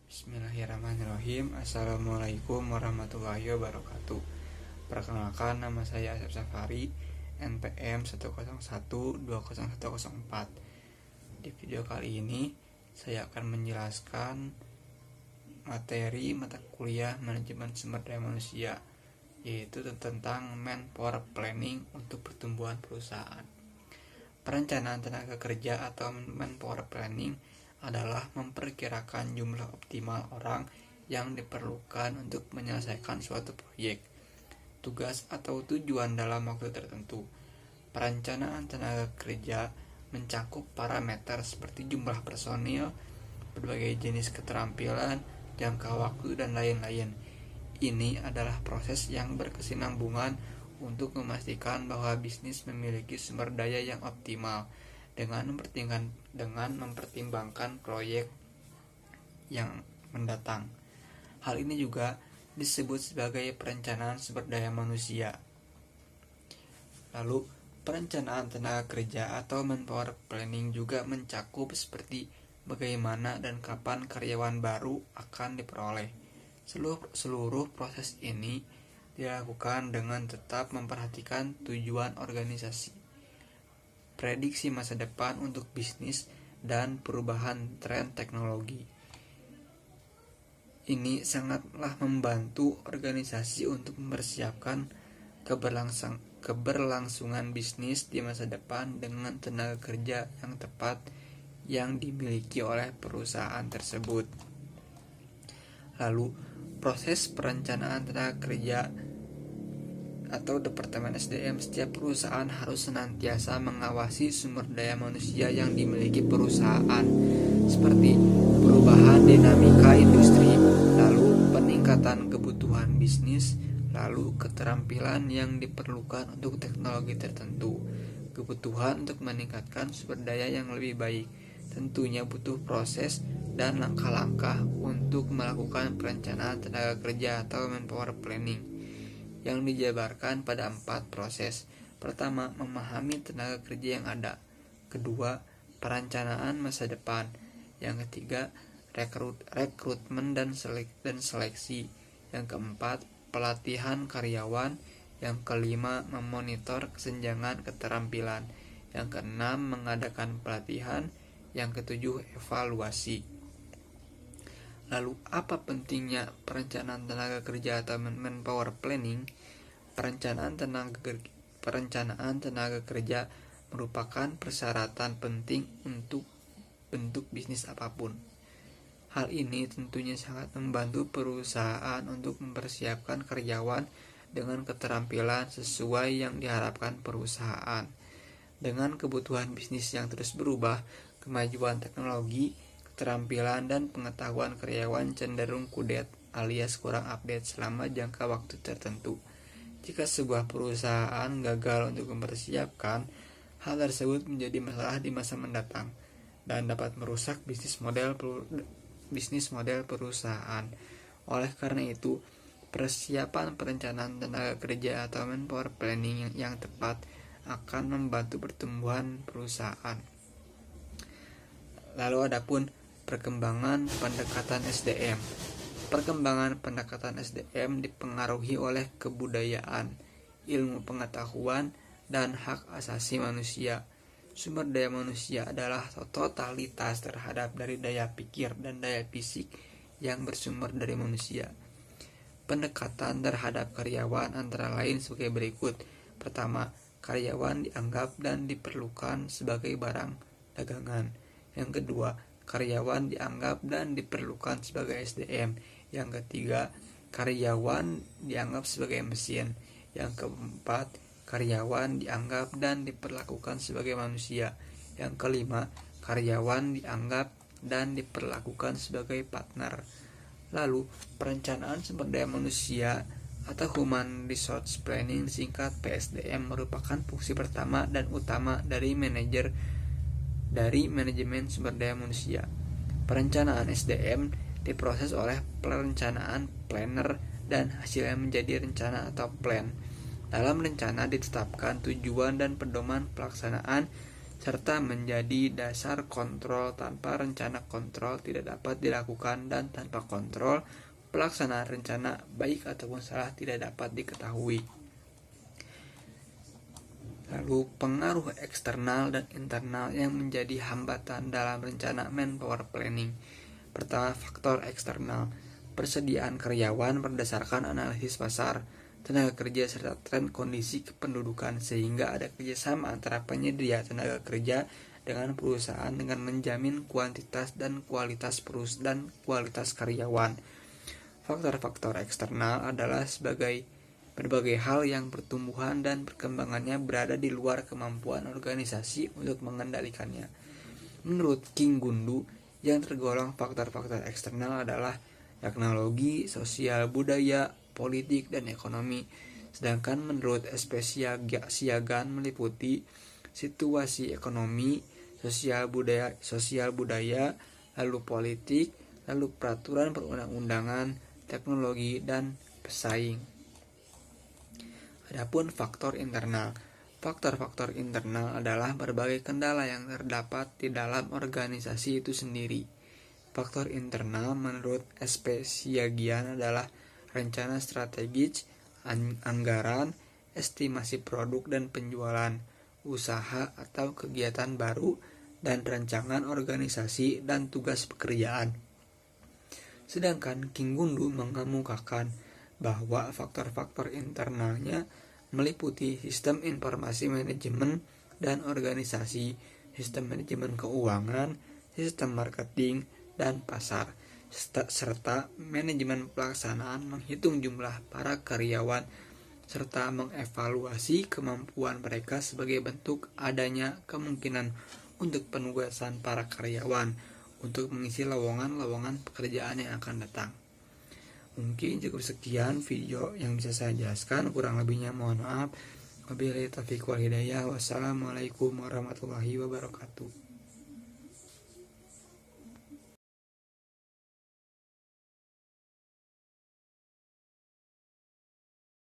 Bismillahirrahmanirrahim. Assalamualaikum warahmatullahi wabarakatuh. Perkenalkan, nama saya Asep Safari, NPM 101201104. Di video kali ini saya akan menjelaskan materi mata kuliah manajemen sumber daya manusia, yaitu tentang manpower planning untuk pertumbuhan perusahaan. Perencanaan tenaga kerja atau manpower planning adalah memperkirakan jumlah optimal orang yang diperlukan untuk menyelesaikan suatu proyek, tugas atau tujuan dalam waktu tertentu. Perencanaan tenaga kerja mencakup parameter seperti jumlah personil, berbagai jenis keterampilan, jangka waktu, dan lain-lain. Ini adalah proses yang berkesinambungan untuk memastikan bahwa bisnis memiliki sumber daya yang optimal dengan mempertimbangkan proyek yang mendatang. Hal ini juga disebut sebagai perencanaan sumber daya manusia. Lalu, perencanaan tenaga kerja atau manpower planning juga mencakup seperti bagaimana dan kapan karyawan baru akan diperoleh. Seluruh proses ini dilakukan dengan tetap memperhatikan tujuan organisasi, prediksi masa depan untuk bisnis, dan perubahan tren teknologi. Ini sangatlah membantu organisasi untuk mempersiapkan keberlangsungan bisnis di masa depan dengan tenaga kerja yang tepat yang dimiliki oleh perusahaan tersebut. Lalu, proses perencanaan tenaga kerja atau Departemen SDM setiap perusahaan harus senantiasa mengawasi sumber daya manusia yang dimiliki perusahaan, seperti perubahan dinamika industri, lalu peningkatan kebutuhan bisnis, lalu keterampilan yang diperlukan untuk teknologi tertentu, kebutuhan untuk meningkatkan sumber daya yang lebih baik. Tentunya butuh proses dan langkah-langkah untuk melakukan perencanaan tenaga kerja atau manpower planning yang dijabarkan pada 4 proses. Pertama, memahami tenaga kerja yang ada. Kedua, perencanaan masa depan. Yang ketiga, rekrutmen dan seleksi. Yang keempat, pelatihan karyawan. Yang kelima, memonitor kesenjangan keterampilan. Yang keenam, mengadakan pelatihan. Yang ketujuh, evaluasi. Lalu, apa pentingnya perencanaan tenaga kerja atau manpower planning? Perencanaan tenaga kerja merupakan persyaratan penting untuk bentuk bisnis apapun. Hal ini tentunya sangat membantu perusahaan untuk mempersiapkan karyawan dengan keterampilan sesuai yang diharapkan perusahaan. Dengan kebutuhan bisnis yang terus berubah, kemajuan teknologi, keterampilan dan pengetahuan karyawan cenderung kudet alias kurang update selama jangka waktu tertentu. Jika sebuah perusahaan gagal untuk mempersiapkan, hal tersebut menjadi masalah di masa mendatang dan dapat merusak bisnis model perusahaan. Oleh karena itu, persiapan perencanaan tenaga kerja atau manpower planning yang tepat akan membantu pertumbuhan perusahaan. Lalu adapun perkembangan pendekatan SDM. Perkembangan pendekatan SDM dipengaruhi oleh kebudayaan, ilmu pengetahuan, dan hak asasi manusia. Sumber daya manusia adalah totalitas terhadap dari daya pikir dan daya fisik yang bersumber dari manusia. Pendekatan terhadap karyawan antara lain sebagai berikut. Pertama, karyawan dianggap dan diperlukan sebagai barang dagangan. Yang kedua, karyawan dianggap dan diperlukan sebagai SDM. Yang ketiga, karyawan dianggap sebagai mesin. Yang keempat, karyawan dianggap dan diperlakukan sebagai manusia. Yang kelima, karyawan dianggap dan diperlakukan sebagai partner. Lalu, perencanaan sumber daya manusia atau Human Resource Planning singkat PSDM merupakan fungsi pertama dan utama dari manajemen sumber daya manusia. Perencanaan SDM diproses oleh perencanaan planner dan hasilnya menjadi rencana atau plan. Dalam rencana ditetapkan tujuan dan pedoman pelaksanaan serta menjadi dasar kontrol. Tanpa rencana, kontrol tidak dapat dilakukan, dan tanpa kontrol, pelaksanaan rencana baik ataupun salah tidak dapat diketahui. Lalu pengaruh eksternal dan internal yang menjadi hambatan dalam rencana manpower planning. Pertama, faktor eksternal. Persediaan karyawan berdasarkan analisis pasar, tenaga kerja, serta tren kondisi kependudukan, sehingga ada kerjasama antara penyedia tenaga kerja dengan perusahaan dengan menjamin kuantitas dan kualitas kualitas karyawan. Faktor-faktor eksternal adalah sebagai berbagai hal yang pertumbuhan dan perkembangannya berada di luar kemampuan organisasi untuk mengendalikannya. Menurut King Gundu, yang tergolong faktor-faktor eksternal adalah teknologi, sosial, budaya, politik, dan ekonomi. Sedangkan menurut SP Siagan meliputi situasi ekonomi, sosial budaya, lalu politik, lalu peraturan perundang-undangan, teknologi, dan pesaing. Adapun faktor internal. Faktor-faktor internal adalah berbagai kendala yang terdapat di dalam organisasi itu sendiri. Faktor internal menurut SP Siagian adalah rencana strategis, anggaran, estimasi produk dan penjualan, usaha atau kegiatan baru, dan rancangan organisasi dan tugas pekerjaan. Sedangkan King Gundu mengemukakan bahwa faktor-faktor internalnya meliputi sistem informasi manajemen dan organisasi, sistem manajemen keuangan, sistem marketing dan pasar, serta manajemen pelaksanaan, menghitung jumlah para karyawan, serta mengevaluasi kemampuan mereka sebagai bentuk adanya kemungkinan untuk penugasan para karyawan untuk mengisi lowongan-lowongan pekerjaan yang akan datang. Mungkin cukup sekian video yang bisa saya jelaskan, kurang lebihnya mohon maaf. Wabillahi taufiq wal hidayah. Wassalamualaikum warahmatullahi wabarakatuh.